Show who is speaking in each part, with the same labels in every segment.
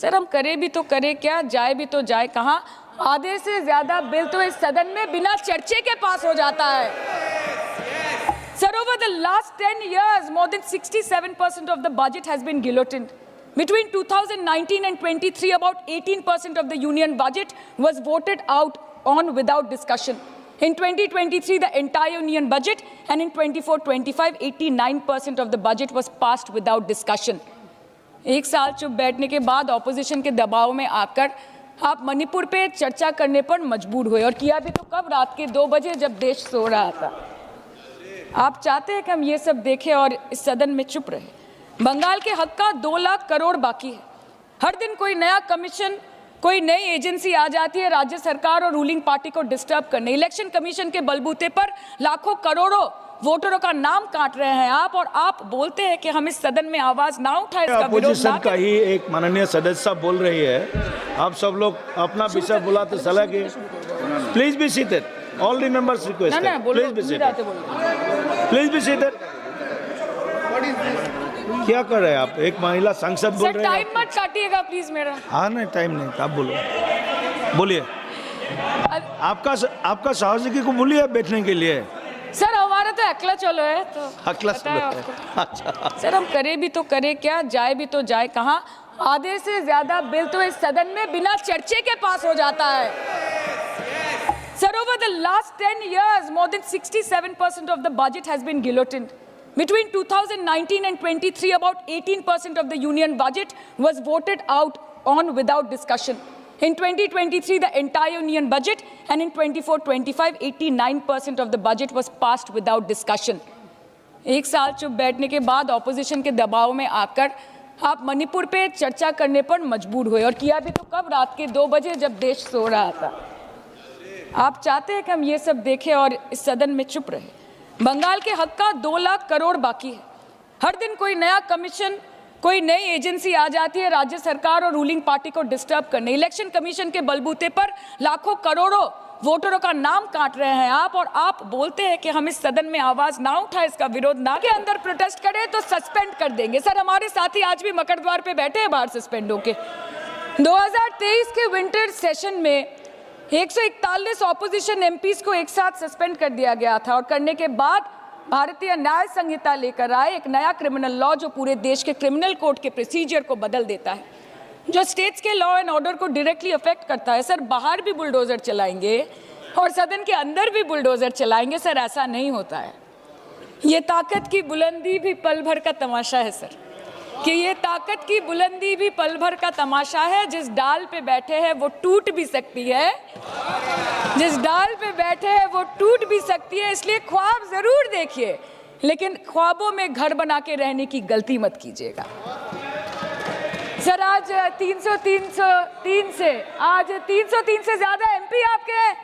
Speaker 1: Sir हम करे भी तो करे क्या, जाए भी तो जाए कहाँ। आधे से ज्यादा बिल तो इस सदन में बिना चर्चे के पास हो जाता है। Sir, over the last 10 years, more than 67% of the budget has been guillotined. Between 2019 and 23, about 18% of the union budget was voted out on without discussion. In 2023, the entire union budget, and in 24-25, 89% of the budget was passed without discussion. एक साल चुप बैठने के बाद opposition के दबाव में आकर आप मणिपुर पे चर्चा करने पर मजबूर हुए, और किया भी तो कब, रात के 2 बजे जब देश सो रहा था। आप चाहते हैं कि हम ये सब देखें और इस सदन में चुप रहे। बंगाल के हक का 2 लाख करोड़ बाकी है। हर दिन कोई नया कमीशन, कोई नई एजेंसी आ जाती है राज्य सरकार और रूलिंग पार्टी को डिस्टर्ब करने। इलेक्शन कमीशन के बलबूते पर लाखों करोड़ों वोटरों का नाम काट रहे हैं आप, और आप बोलते हैं कि हम इस सदन में आवाज ना उठाए, इसका विरोध ना
Speaker 2: का ही एक माननीय सदस्य बोल रही है। आप सब लोग अपना विषय बुलाते चला गए। Please be seated, all the members request, please be seated, please be seated. क्या कर रहे हैं आप? एक महिला सांसद बोल रहे हैं।
Speaker 1: टाइम मत काटिएगा प्लीज मेरा।
Speaker 2: हाँ नहीं, टाइम नहीं, आप बोलो, बोलिए। आपका सहयोगी को बोलिए बैठने के लिए।
Speaker 1: सर हमारा तो अकेला चलो है, तो
Speaker 2: अकेला चलो है। अच्छा
Speaker 1: सर हम करे भी तो करे क्या, जाए भी तो जाए कहाँ। आधे से ज्यादा बिल तो इस सदन में बिना चर्चे के पास हो जाता है। Sir, over the last 10 years, more than 67% of the budget has been guillotined. Between 2019 and 23, about 18% of the union budget was voted out on without discussion. In 2023, the entire union budget, and in 24-25, 89% of the budget was passed without discussion. एक साल चुप बैठने के बाद opposition के दबाव में आकर आप मणिपुर पे चर्चा करने पर मजबूर हुए, और किया भी तो कब, रात के 2 बजे जब देश सो रहा था। आप चाहते हैं कि हम ये सब देखें और इस सदन में चुप रहे। बंगाल के हक का 2 लाख करोड़ बाकी है। हर दिन कोई नया कमीशन, कोई नई एजेंसी आ जाती है राज्य सरकार और रूलिंग पार्टी को डिस्टर्ब करने। इलेक्शन कमीशन के बलबूते पर लाखों करोड़ों वोटरों का नाम काट रहे हैं आप, और आप बोलते हैं कि हम इस सदन में आवाज ना उठाए, इसका विरोध ना के अंदर प्रोटेस्ट करें तो सस्पेंड कर देंगे। सर हमारे साथी आज भी मकर द्वार पे बैठे हैं बाहर सस्पेंड होके। 2023 के विंटर सेशन में 141 ऑपोजिशन एमपीज को एक साथ सस्पेंड कर दिया गया था, और करने के बाद भारतीय न्याय संहिता लेकर आए एक नया क्रिमिनल लॉ जो पूरे देश के क्रिमिनल कोड के प्रोसीजर को बदल देता है, जो स्टेट्स के लॉ एंड ऑर्डर को डायरेक्टली अफेक्ट करता है। सर बाहर भी बुलडोजर चलाएंगे और सदन के अंदर भी बुलडोजर चलाएंगे। सर ऐसा नहीं होता है। ये ताकत की बुलंदी भी पल भर का तमाशा है सर, कि ये ताकत की बुलंदी भी पल भर का तमाशा है। जिस डाल पे बैठे हैं वो टूट भी सकती है, जिस डाल पे बैठे हैं वो टूट भी सकती है। इसलिए ख्वाब जरूर देखिए, लेकिन ख्वाबों में घर बना के रहने की गलती मत कीजिएगा। सर आज 303 से ज्यादा एमपी आपके हैं,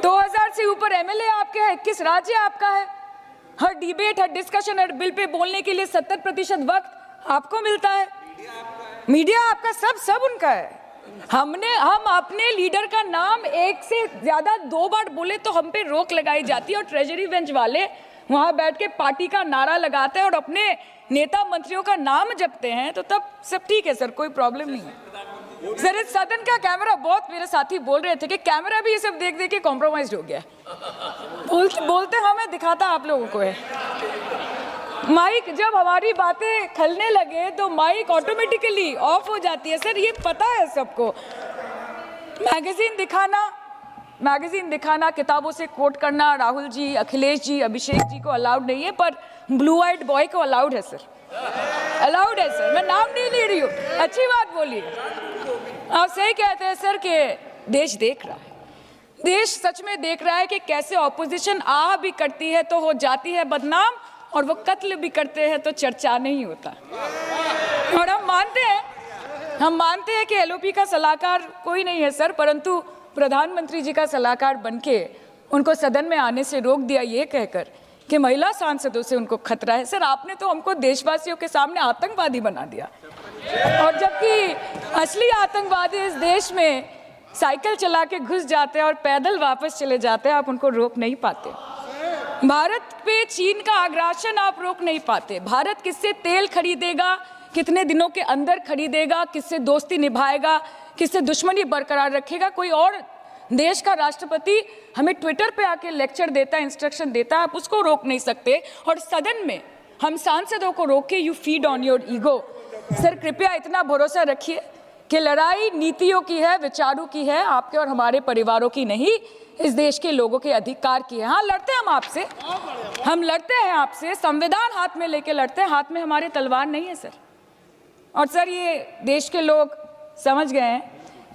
Speaker 1: 2000 से ऊपर एमएलए आपके हैं, 21 राज्य आपका है। हर डिबेट, हर डिस्कशन, हर बिल पे बोलने के लिए 70% वक्त आपको मिलता है। मीडिया आपका, सब उनका है। हम अपने लीडर का नाम 1 से ज्यादा 2 बार बोले तो हम पे रोक लगाई जाती है, और ट्रेजरी बेंच वाले वहां बैठ के पार्टी का नारा लगाते हैं और अपने नेता मंत्रियों का नाम जपते हैं, तो तब सब ठीक है सर, कोई प्रॉब्लम नहीं है। सर इस सदन का कैमरा, बहुत मेरे साथी बोल रहे थे कि कैमरा भी ये सब देख देख के कॉम्प्रोमाइज हो गया। बोलते हमें दिखाता आप लोगों को है। माइक जब हमारी बातें खलने लगे तो माइक ऑटोमेटिकली ऑफ हो जाती है। सर ये पता है सबको। मैगजीन दिखाना, किताबों से कोट करना राहुल जी, अखिलेश जी, अभिषेक जी को अलाउड नहीं है, पर ब्लू आइड बॉय को अलाउड है सर, अलाउड है सर। मैं नाम नहीं ले रही हूँ, अच्छी बात बोलिए। आप सही कहते हैं सर कि देश देख रहा है, देश सच में देख रहा है कि कैसे ऑपोजिशन आ भी करती है तो हो जाती है बदनाम, और वो कत्ल भी करते हैं तो चर्चा नहीं होता। और हम मानते हैं कि एलओपी का सलाहकार कोई नहीं है सर, परंतु प्रधानमंत्री जी का सलाहकार बनके उनको सदन में आने से रोक दिया ये कहकर कि महिला सांसदों से उनको खतरा है। सर आपने तो हमको देशवासियों के सामने आतंकवादी बना दिया, और जबकि असली आतंकवादी इस देश में साइकिल चला के घुस जाते हैं और पैदल वापस चले जाते हैं, आप उनको रोक नहीं पाते। भारत पे चीन का आग्रासन आप रोक नहीं पाते। भारत किससे तेल खरीदेगा, कितने दिनों के अंदर खरीदेगा, किससे दोस्ती निभाएगा, किससे दुश्मनी बरकरार रखेगा। कोई और देश का राष्ट्रपति हमें ट्विटर पे आके लेक्चर देता है, इंस्ट्रक्शन देता है, आप उसको रोक नहीं सकते। और सदन में हम सांसदों को रोक के you feed on your ego. Sir कृपया इतना भरोसा रखिए कि लड़ाई नीतियों की है, विचारों की है, आपके और हमारे परिवारों की नहीं, इस देश के लोगों के अधिकार की है। हाँ लड़ते हैं हम आपसे, हम लड़ते हैं आपसे, संविधान हाथ में लेके लड़ते हैं, हाथ में हमारे तलवार नहीं है सर। और सर ये देश के लोग समझ गए हैं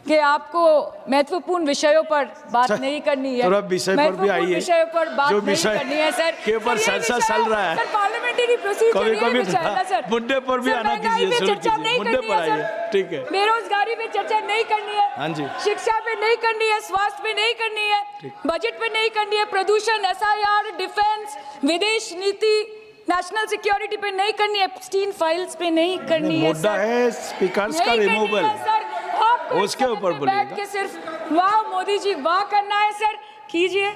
Speaker 1: कि आपको महत्वपूर्ण विषयों पर बात नहीं करनी है, महत्वपूर्ण विषयों पर बात नहीं करनी है सर,
Speaker 2: के ऊपर चर्चा चल रहा है,
Speaker 1: सर पार्लियामेंट्री प्रोसीजर
Speaker 2: कभी
Speaker 1: सर,
Speaker 2: मुद्दे पर भी आना कीजिए,
Speaker 1: चर्चा नहीं
Speaker 2: मुद्दे
Speaker 1: करनी
Speaker 2: पर
Speaker 1: है
Speaker 2: आइए,
Speaker 1: सर,
Speaker 2: ठीक है।
Speaker 1: बेरोजगारी पे चर्चा नहीं करनी है,
Speaker 2: हाँ जी,
Speaker 1: शिक्षा पे नहीं करनी है, स्वास्थ्य पे नहीं करनी है, बजट पे नहीं करनी है, प्रदूषण, SIR, डिफेंस, विदेश नीति, नेशनल सिक्योरिटी पे नहीं करनी है, एप्स्टीन फाइल्स पे नहीं करनी है।
Speaker 2: मुद्दा है स्पीकर्स का रिमूवल, उसके ऊपर बोलिएगा।
Speaker 1: बैठ के सिर्फ वाह मोदी जी वाह करना है सर, कीजिए,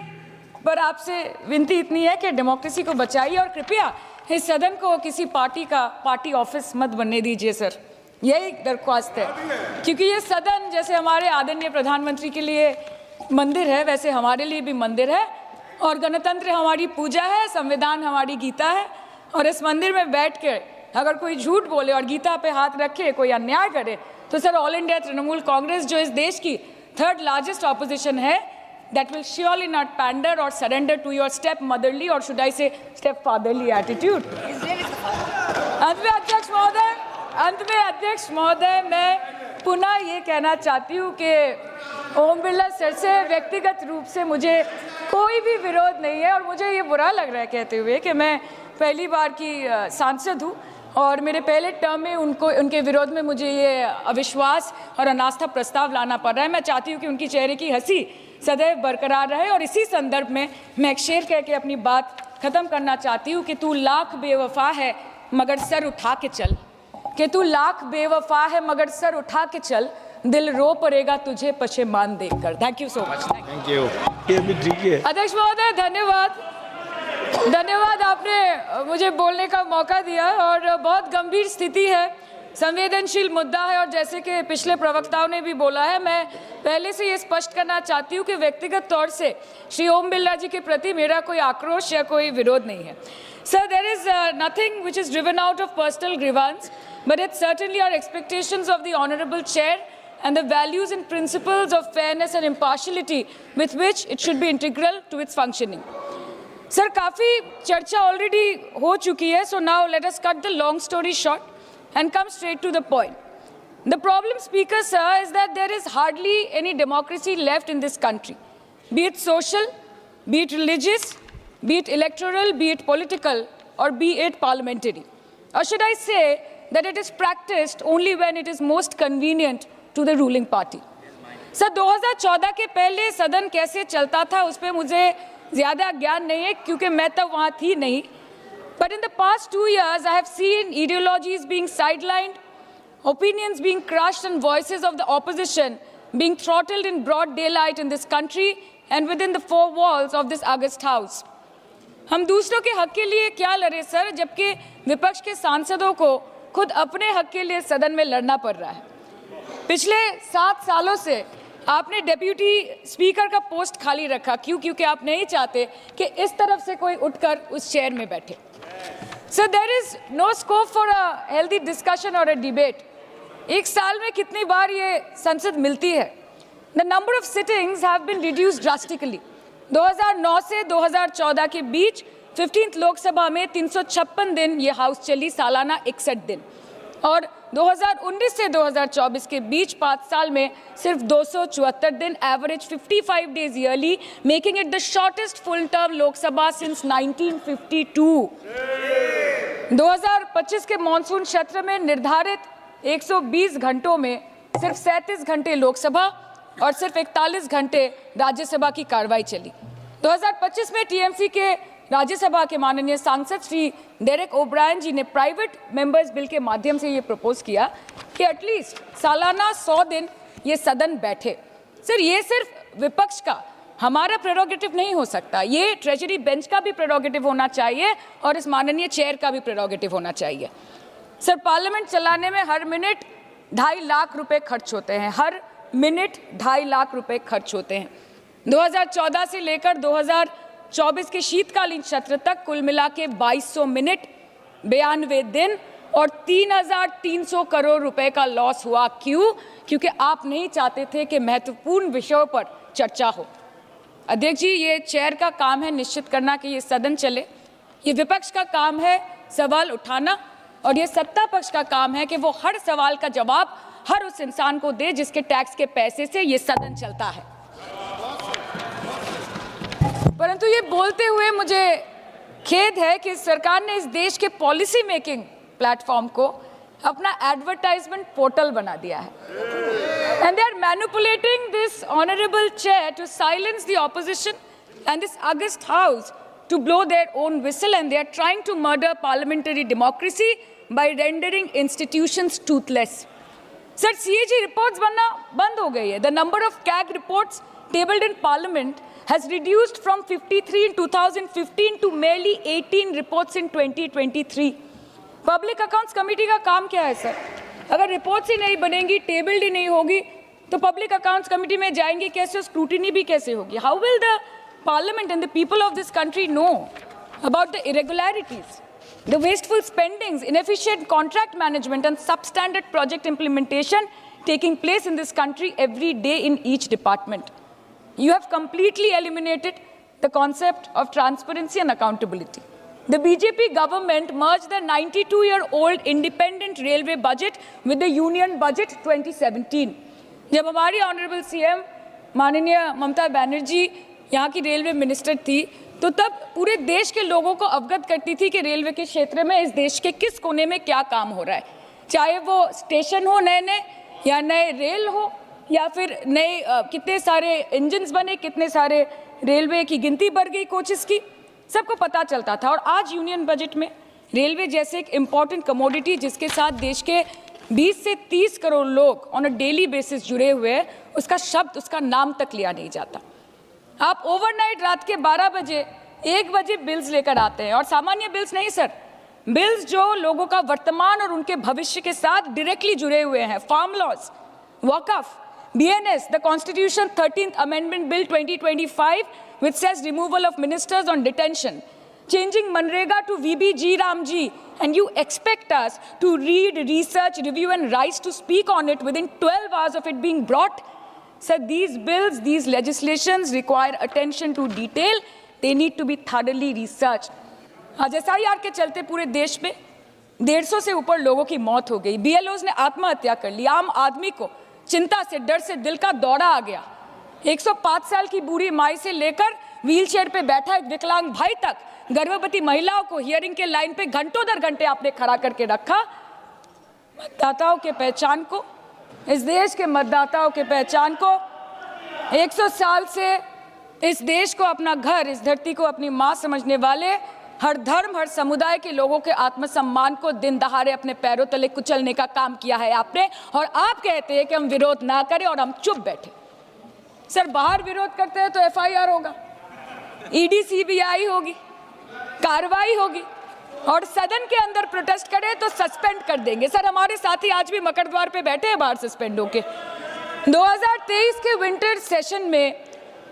Speaker 1: पर आपसे विनती इतनी है कि डेमोक्रेसी को बचाइए और कृपया इस सदन को किसी पार्टी का पार्टी ऑफिस मत बनने दीजिए सर, यही दरख्वास्त है। क्योंकि ये सदन जैसे हमारे आदरणीय प्रधानमंत्री के लिए मंदिर है, वैसे हमारे लिए भी मंदिर है, और गणतंत्र हमारी पूजा है, संविधान हमारी गीता है। और इस मंदिर में बैठ के अगर कोई झूठ बोले और गीता पे हाथ रखे, कोई अन्याय करे, तो sir all India Trinamool Congress जो इस देश की 3rd लार्जेस्ट ऑपोजिशन है, that will surely not pander or surrender to your step motherly or should I say step fatherly attitude। अंत में अध्यक्ष महोदय मैं पुनः ये कहना चाहती हूँ कि ओम बिरला सर से व्यक्तिगत रूप से मुझे कोई भी विरोध नहीं है, और मुझे ये बुरा लग रहा है कहते हुए कि मैं पहली बार की सांसद हूँ और मेरे पहले टर्म में उनके विरोध में मुझे ये अविश्वास और अनास्था प्रस्ताव लाना पड़ रहा है। मैं चाहती हूँ कि उनकी चेहरे की हंसी सदैव बरकरार रहे। और इसी संदर्भ में मैं एक शेर कह के अपनी बात खत्म करना चाहती हूँ कि तू लाख बेवफा है मगर सर उठा के चल, कि तू लाख बेवफा है मगर सर उठा के चल, दिल रो पड़ेगा तुझे पशेमान देखकर। Thank you so much.
Speaker 2: Thank you. ये भी ठीक है।
Speaker 1: अध्यक्ष महोदय धन्यवाद, आपने मुझे बोलने का मौका दिया। और बहुत गंभीर स्थिति है, संवेदनशील मुद्दा है, और जैसे कि पिछले प्रवक्ताओं ने भी बोला है, मैं पहले से ये स्पष्ट करना चाहती हूँ कि व्यक्तिगत तौर से श्री ओम बिरला जी के प्रति मेरा कोई आक्रोश या कोई विरोध नहीं है। Sir, there is nothing which is driven out of personal grievance, but it's certainly our expectations of the Honorable Chair and the values and principles of fairness and impartiality with which it should be integral to its functioning. Sir, काफ़ी चर्चा already हो चुकी है, so now let us cut the long story short and come straight to the point. The problem, Speaker, sir, is that there is hardly any democracy left in this country, be it social, be it religious, be it electoral, be it political, or be it parliamentary. Or should I say that it is practiced only when it is most convenient to the ruling party. Sir 2014 के पहले सदन कैसे चलता था उस पर मुझे ज़्यादा ज्ञान नहीं है क्योंकि मैं तब वहाँ थी नहीं. But in the past 2 years, I have seen ideologies being sidelined, opinions being crushed, and voices of the opposition being throttled in broad daylight in this country and within the 4 walls of this august house. हम दूसरों के हक के लिए क्या लड़े sir, जबकि विपक्ष के सांसदों को खुद अपने हक के लिए सदन में लड़ना पड़ रहा है. पिछले 7 सालों से आपने डेप्यूटी स्पीकर का पोस्ट खाली रखा. क्यों? क्योंकि आप नहीं चाहते कि इस तरफ से कोई उठकर उस चेयर में बैठे. Sir there is no scope for a healthy discussion और अ डिबेट. एक साल में कितनी बार ये संसद मिलती है? The number of sittings have been reduced drastically. 2009 से 2014 के बीच 15th लोकसभा में 356 दिन ये हाउस चली, सालाना 61 दिन. और 2019 से 2024 के बीच 5 साल में सिर्फ 274 दिन, average 55 days yearly, making it the shortest full term Lok Sabha since 1952. 2025 के मॉनसून सत्र में निर्धारित 120 घंटों में सिर्फ 37 घंटे लोकसभा और सिर्फ 41 घंटे राज्यसभा की कार्रवाई चली. 2025 में टीएमसी के राज्यसभा के माननीय सांसद श्री डेरेक ओब्रायन जी ने प्राइवेट मेंबर्स बिल के माध्यम से ये प्रपोज किया कि एटलीस्ट सालाना 100 दिन ये सदन बैठे. सर ये सिर्फ विपक्ष का हमारा प्रेरोगेटिव नहीं हो सकता, ये ट्रेजरी बेंच का भी प्रेरोगेटिव होना चाहिए और इस माननीय चेयर का भी प्रेरोगेटिव होना चाहिए. सर, पार्लियामेंट चलाने में हर मिनट 2.5 लाख रुपए खर्च होते हैं, हर मिनट 2.5 लाख रुपए खर्च होते हैं। 2014 से लेकर 2024 के शीतकालीन सत्र तक कुल मिला के 2200 मिनट, 92 दिन और 3,300 करोड़ रुपए का लॉस हुआ। क्यों? क्योंकि आप नहीं चाहते थे कि महत्वपूर्ण विषयों पर चर्चा हो। अध्यक्ष जी, ये चेयर का काम है निश्चित करना कि ये सदन चले, ये विपक्ष का काम है सवाल उठाना, और ये सत्ता पक्ष का काम है कि वो हर सवाल का जवाब हर उस इंसान को दे जिसके टैक्स के पैसे से ये सदन चलता है। परंतु ये बोलते हुए मुझे खेद है कि सरकार ने इस देश के पॉलिसी मेकिंग प्लेटफॉर्म को अपना एडवर्टाइजमेंट पोर्टल बना दिया है। And they are manipulating this honourable chair to silence the opposition and this august house to blow their own whistle, and they are trying to murder parliamentary democracy by rendering institutions toothless. Sir, CAG reports बनना बंद हो गई है. The number of CAG reports tabled in Parliament has reduced from 53 in 2015 to merely 18 reports in 2023. Public Accounts Committee का काम क्या है sir? अगर रिपोर्ट्स ही नहीं बनेंगी, टेबल्ड ही नहीं होगी, तो पब्लिक अकाउंट्स कमेटी में जाएंगे कैसे, स्क्रूटिनी भी कैसे होगी? How will the Parliament and the people of this country know about the irregularities, the wasteful spendings, inefficient contract management and substandard project implementation taking place in this country every day in each department? You have completely eliminated the concept of transparency and accountability. The BJP government merged the 92-year-old independent railway budget with the union budget 2017. जब हमारी honourable CM माननीय ममता बनर्जी यहाँ की railway minister थी, तो तब पूरे देश के लोगों को अवगत करती थी कि रेलवे के क्षेत्र में इस देश के किस कोने में क्या काम हो रहा है, चाहे वो स्टेशन हो नए नए, या नए रेल हो, या फिर नए कितने सारे इंजन्स बने, कितने सारे रेलवे की गिनती बढ़ गई कोचेस की, सबको पता चलता था। और आज यूनियन बजट में रेलवे जैसे एक इम्पॉर्टेंट कमोडिटी जिसके साथ देश के 20 से 30 करोड़ लोग ऑन अ डेली बेसिस जुड़े हुए हैं, उसका शब्द, उसका नाम तक लिया नहीं जाता। आप ओवरनाइट रात के 12 बजे 1 बजे बिल्स लेकर आते हैं, और सामान्य बिल्स नहीं सर, बिल्स जो लोगों का वर्तमान और उनके भविष्य के साथ डायरेक्टली जुड़े हुए हैं। फार्म लॉज, वक़्फ़, BNS, the Constitution 13th Amendment Bill 2025 which says removal of ministers on detention, changing Manrega to VBG Ramji, and you expect us to read, research, review and rise to speak on it within 12 hours of it being brought? Sir, these bills, these legislations require attention to detail. They need to be thoroughly researched. आज SIR के चलते पूरे देश में 150 से ऊपर लोगों की मौत हो गई। BLOs ने आत्महत्या कर ली। आम आदमी को चिंता से, डर से दिल का दौरा आ गया। 105 साल की बूढ़ी माई से लेकर व्हीलचेयर पे बैठा एक विकलांग भाई तक, गर्भवती महिलाओं को हियरिंग के लाइन पे घंटों दर घंटे आपने खड़ा करके रखा। मतदाताओं के पहचान को, इस देश के मतदाताओं के पहचान को, 100 साल से इस देश को अपना घर, इस धरती को अपनी माँ समझने वाले, हर धर्म, हर समुदाय के लोगों के आत्मसम्मान को दिन दहाड़े अपने पैरों तले कुचलने का काम किया है आपने। और आप कहते हैं कि हम विरोध ना करें और हम चुप बैठे। सर, बाहर विरोध करते हैं तो FIR होगा, ED CBI होगी, कार्रवाई होगी, और सदन के अंदर प्रोटेस्ट करें तो सस्पेंड कर देंगे। सर, हमारे साथी आज भी मकर द्वार पे बैठे हैं बाहर सस्पेंड होके। 2023 के विंटर सेशन में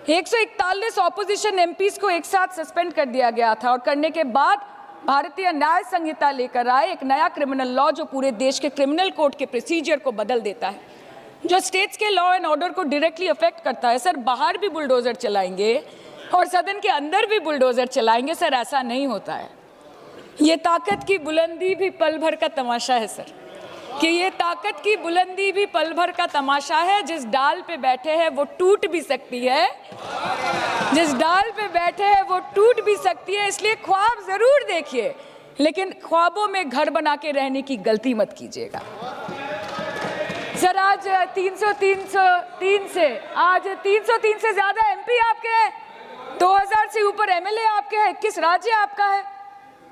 Speaker 1: 141 ऑपोजिशन MPs को एक साथ सस्पेंड कर दिया गया था, और करने के बाद भारतीय न्याय संहिता लेकर आए एक नया क्रिमिनल लॉ जो पूरे देश के क्रिमिनल कोड के प्रोसीजर को बदल देता है, जो स्टेट्स के लॉ एंड ऑर्डर को डायरेक्टली अफेक्ट करता है। सर, बाहर भी बुलडोजर चलाएंगे और सदन के अंदर भी बुलडोजर चलाएंगे। सर, ऐसा नहीं होता है। ये ताकत की बुलंदी भी पल भर का तमाशा है सर, कि ये ताकत की बुलंदी भी पल भर का तमाशा है। जिस डाल पे बैठे हैं वो टूट भी सकती है, जिस डाल पे बैठे हैं वो टूट भी सकती है। इसलिए ख्वाब जरूर देखिए, लेकिन ख्वाबों में घर बना के रहने की गलती मत कीजिएगा। सर, आज 303 से ज्यादा MP आपके हैं, 2000 से ऊपर MLA आपके हैं, 21 राज्य आपका है।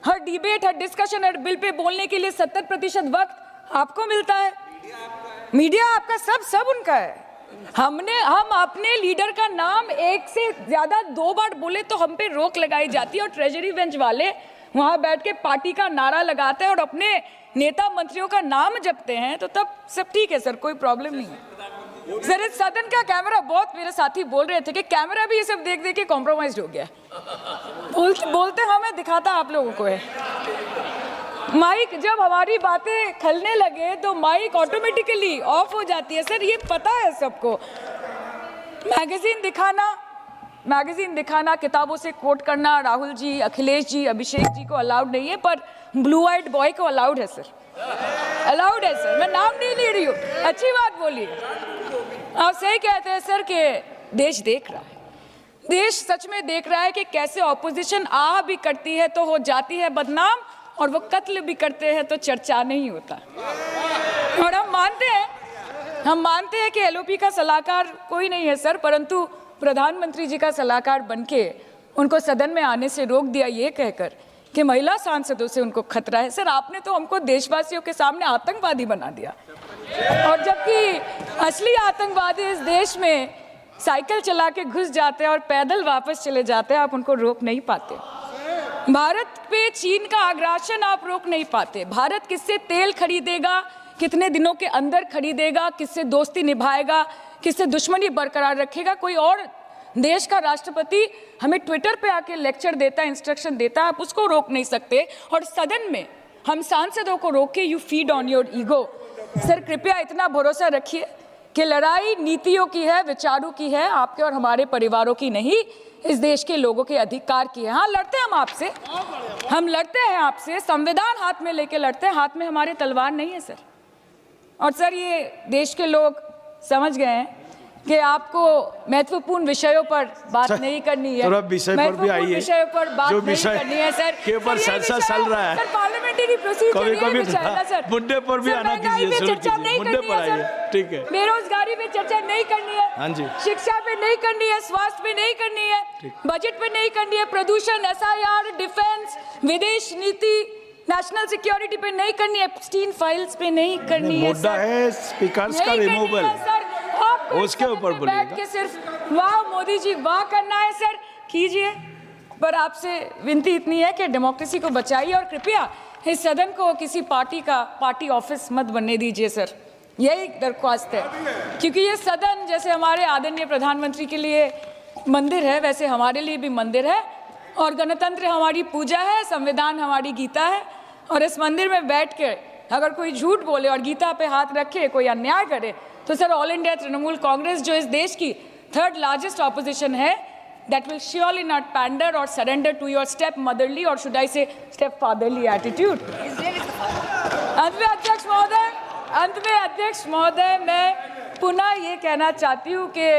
Speaker 1: हर डिबेट, हर डिस्कशन, हर बिल पे बोलने के लिए 70% वक्त आपको मिलता है। मीडिया आपका, सब उनका है। हम अपने लीडर का नाम 1 से ज्यादा 2 बार बोले तो हम पे रोक लगाई जाती है, और ट्रेजरी बेंच वाले वहां बैठ के पार्टी का नारा लगाते हैं और अपने नेता मंत्रियों का नाम जपते हैं, तो तब सब ठीक है सर, कोई प्रॉब्लम नहीं है सर। इस सदन का कैमरा, बहुत मेरे साथी बोल रहे थे कि कैमरा भी ये सब देख देख के कॉम्प्रोमाइज हो गया। बोलते हमें दिखाता आप लोगों को है। माइक जब हमारी बातें खलने लगे तो माइक ऑटोमेटिकली ऑफ हो जाती है सर, ये पता है सबको। मैगजीन दिखाना, किताबों से कोट करना राहुल जी, अखिलेश जी, अभिषेक जी को अलाउड नहीं है, पर ब्लू आइड बॉय को अलाउड है सर, अलाउड है सर। मैं नाम नहीं ले रही हूँ, अच्छी बात बोलिए। आप सही कहते हैं सर कि देश देख रहा है, देश सच में देख रहा है कि कैसे ऑपोजिशन आ भी करती है तो हो जाती है बदनाम, और वो कत्ल भी करते हैं तो चर्चा नहीं होता। और हम मानते हैं कि एलओपी का सलाहकार कोई नहीं है सर, परंतु प्रधानमंत्री जी का सलाहकार बनके उनको सदन में आने से रोक दिया ये कहकर कि महिला सांसदों से उनको खतरा है। सर आपने तो हमको देशवासियों के सामने आतंकवादी बना दिया, और जबकि असली आतंकवादी इस देश में साइकिल चला के घुस जाते हैं और पैदल वापस चले जाते हैं, आप उनको रोक नहीं पाते। भारत पे चीन का आग्रासन आप रोक नहीं पाते। भारत किससे तेल खरीदेगा, कितने दिनों के अंदर खरीदेगा, किससे दोस्ती निभाएगा, किससे दुश्मनी बरकरार रखेगा, कोई और देश का राष्ट्रपति हमें ट्विटर पे आके लेक्चर देता है, इंस्ट्रक्शन देता है, आप उसको रोक नहीं सकते। और सदन में हम सांसदों को रोक के you feed on your ego. Sir कृपया इतना भरोसा रखिए कि लड़ाई नीतियों की है, विचारों की है, आपके और हमारे परिवारों की नहीं, इस देश के लोगों के अधिकार की है। हाँ लड़ते हैं हम आपसे, हम लड़ते हैं आपसे, संविधान हाथ में लेके लड़ते हैं, हाथ में हमारे तलवार नहीं है सर। और सर ये देश के लोग समझ गए हैं कि आपको महत्वपूर्ण विषयों पर बात नहीं करनी है, महत्वपूर्ण विषयों पर बात नहीं करनी है सर,
Speaker 2: के ऊपर चर्चा चल रहा है
Speaker 1: सर, पार्लियामेंट्री प्रोसीजर
Speaker 2: कभी
Speaker 1: सर,
Speaker 2: मुद्दे पर भी आना कीजिए,
Speaker 1: चर्चा नहीं करनी है सर,
Speaker 2: ठीक है।
Speaker 1: बेरोजगारी पे चर्चा नहीं करनी है,
Speaker 2: हाँ जी,
Speaker 1: शिक्षा पे नहीं करनी है, स्वास्थ्य पे नहीं करनी है, बजट पे नहीं करनी है, प्रदूषण, एसआईआर, डिफेंस, विदेश नीति, नेशनल सिक्योरिटी पे नहीं करनी है, एप्स्टीन फाइल्स पे नहीं करनी है।
Speaker 2: मुद्दा है स्पीकर्स का रिमूवल, उसके ऊपर बैठ
Speaker 1: के सिर्फ वाह मोदी जी वाह करना है सर, कीजिए। पर आपसे विनती इतनी है कि डेमोक्रेसी को बचाइए और कृपया इस सदन को किसी पार्टी ऑफिस मत बनने दीजिए सर, यही दरख्वास्त है। क्योंकि ये सदन जैसे हमारे आदरणीय प्रधानमंत्री के लिए मंदिर है, वैसे हमारे लिए भी मंदिर है, और गणतंत्र हमारी पूजा है, संविधान हमारी गीता है। और इस मंदिर में बैठ के अगर कोई झूठ बोले और गीता पे हाथ रखे, कोई अन्याय करे, तो sir all India Trinamool Congress जो इस देश की थर्ड लार्जेस्ट ऑपोजिशन है, that will surely not pander or surrender to your step motherly or should I say step fatherly attitude. अंत में अध्यक्ष महोदय मैं पुनः ये कहना चाहती हूँ कि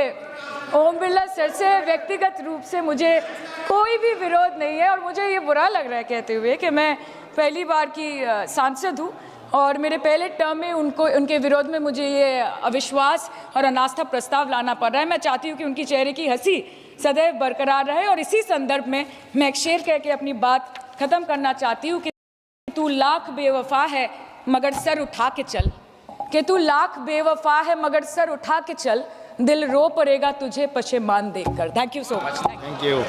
Speaker 1: ओम बिरला सर से व्यक्तिगत रूप से मुझे कोई भी विरोध नहीं है, और मुझे ये बुरा लग रहा है कहते हुए कि मैं पहली बार की सांसद हूँ और मेरे पहले टर्म में उनके विरोध में मुझे ये अविश्वास और अनास्था प्रस्ताव लाना पड़ रहा है। मैं चाहती हूँ कि उनकी चेहरे की हंसी सदैव बरकरार रहे, और इसी संदर्भ में मैं एक शेर कह के अपनी बात खत्म करना चाहती हूँ कि तू लाख बेवफा है मगर सर उठा के चल, कि तू लाख बेवफा है मगर सर उठा के चल, दिल रो पड़ेगा तुझे पशेमान देखकर। Thank you so much.
Speaker 2: Thank you.